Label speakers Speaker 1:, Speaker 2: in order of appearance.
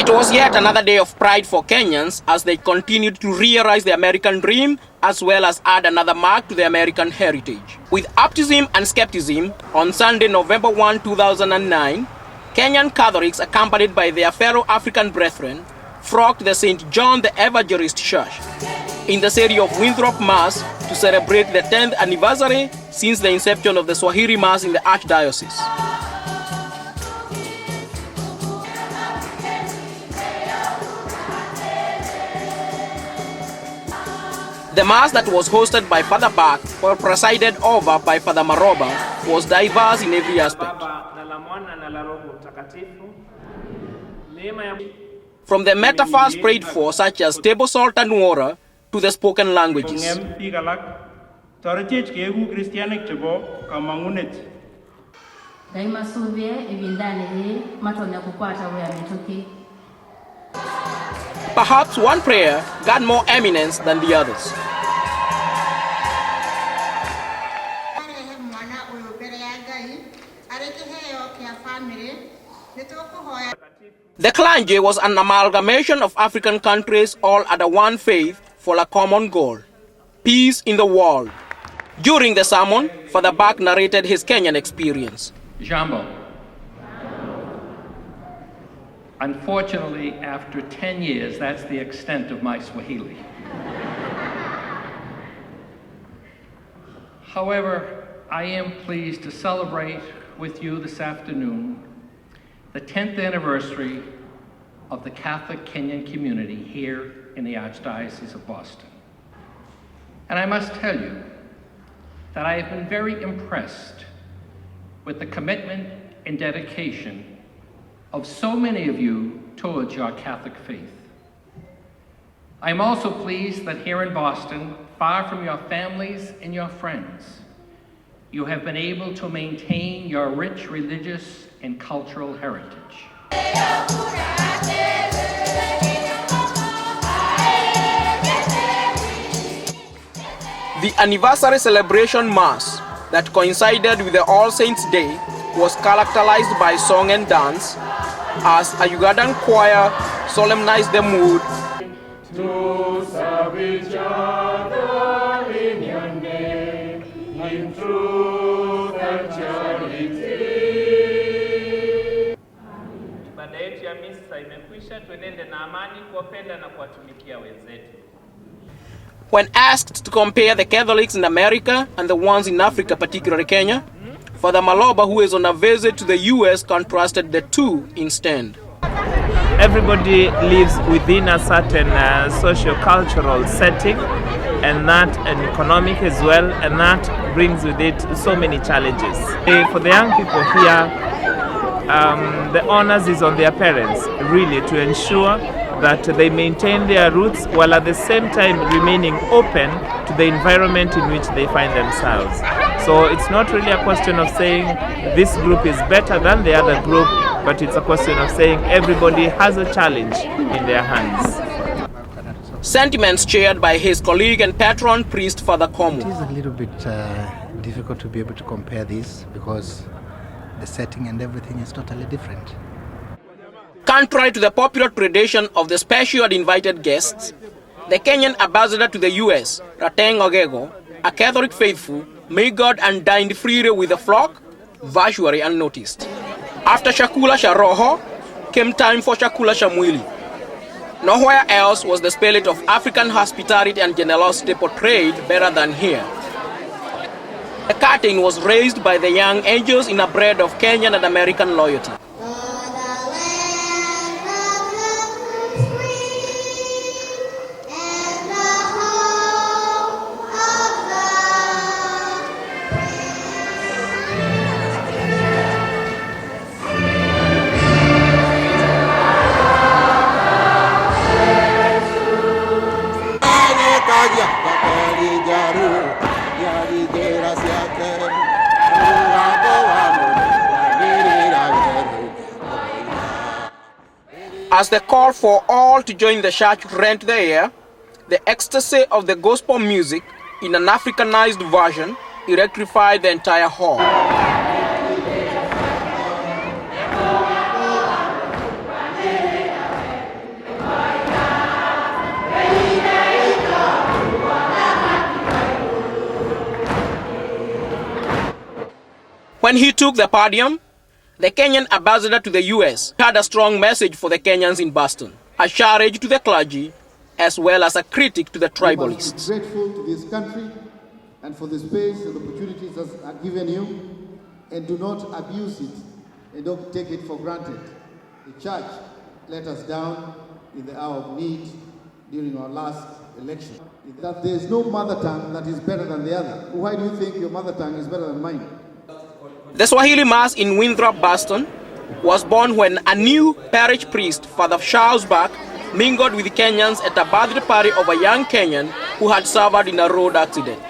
Speaker 1: It was yet another day of pride for Kenyans as they continued to realize the American dream as well as add another mark to the American heritage. With optimism and skepticism, on Sunday, November 1, 2009, Kenyan Catholics, accompanied by their fellow African brethren, flocked the St. John the Evangelist Church in the city of Swahili Mass to celebrate the 10th anniversary since the inception of the Swahili Mass in the Archdiocese. The Mass that was hosted by Father Bach or presided over by Father Maroba was diverse in every aspect. From the metaphors prayed for, such as table salt and water, to the spoken languages. Perhaps one prayer got more eminence than the others. The clergy was an amalgamation of African countries all under one faith for a common goal: peace in the world. During the sermon, Father Bach narrated his Kenyan experience.
Speaker 2: Jambo. Unfortunately, after 10 years, that's the extent of my Swahili. However, I am pleased to celebrate with you this afternoon the 10th anniversary of the Catholic Kenyan community here in the Archdiocese of Boston. And I must tell you that I have been very impressed with the commitment and dedication of so many of you towards your Catholic faith. I am also pleased that here in Boston, far from your families and your friends, you have been able to maintain your rich religious and cultural heritage.
Speaker 1: The anniversary celebration Mass that coincided with the All Saints' Day was characterized by song and dance as a Ugandan choir solemnized the mood to serve each other in your name, in truth and charity. Baada yetu ya misa imekwisha, tuenende na amani kuwapenda na kuwatumikia wenzetu. When asked to compare the Catholics in America and the ones in Africa, particularly Kenya, Father Maloba, who is on a visit to the US, contrasted the two instead.
Speaker 3: Everybody lives within a certain socio-cultural setting, and that and economic as well, and that brings with it so many challenges. For the young people here, the onus is on their parents really to ensure that they maintain their roots while at the same time remaining open to the environment in which they find themselves. So it's not really a question of saying this group is better than the other group, but it's a question of saying everybody has a challenge in their hands.
Speaker 1: Sentiments shared by his colleague and patron priest Father Komu.
Speaker 4: It is a little bit difficult to be able to compare this because the setting and everything is totally different.
Speaker 1: Contrary to the popular tradition of the special and invited guests, the Kenyan ambassador to the US, Rateng Ogego, a Catholic faithful, mingled and dined freely with the flock, virtually unnoticed. After Chakula cha Roho, came time for Chakula cha Mwili. Nowhere else was the spirit of African hospitality and generosity portrayed better than here. The curtain was raised by the young angels in a bread of Kenyan and American loyalty. As the call for all to join the church rent the air, the ecstasy of the gospel music in an Africanized version electrified the entire hall. When he took the podium, the Kenyan ambassador to the US had a strong message for the Kenyans in Boston, a charge to the clergy, as well as a critic to the tribalists.
Speaker 5: We must be grateful to this country and for the space and opportunities that are given you, and do not abuse it and don't take it for granted. The church let us down in the hour of need during our last election. That there is no mother tongue that is better than the other. Why do you think your mother tongue is better than mine?
Speaker 1: The Swahili Mass in Winthrop, Boston, was born when a new parish priest, Father Charles Bach, mingled with Kenyans at a birthday party of a young Kenyan who had suffered in a road accident.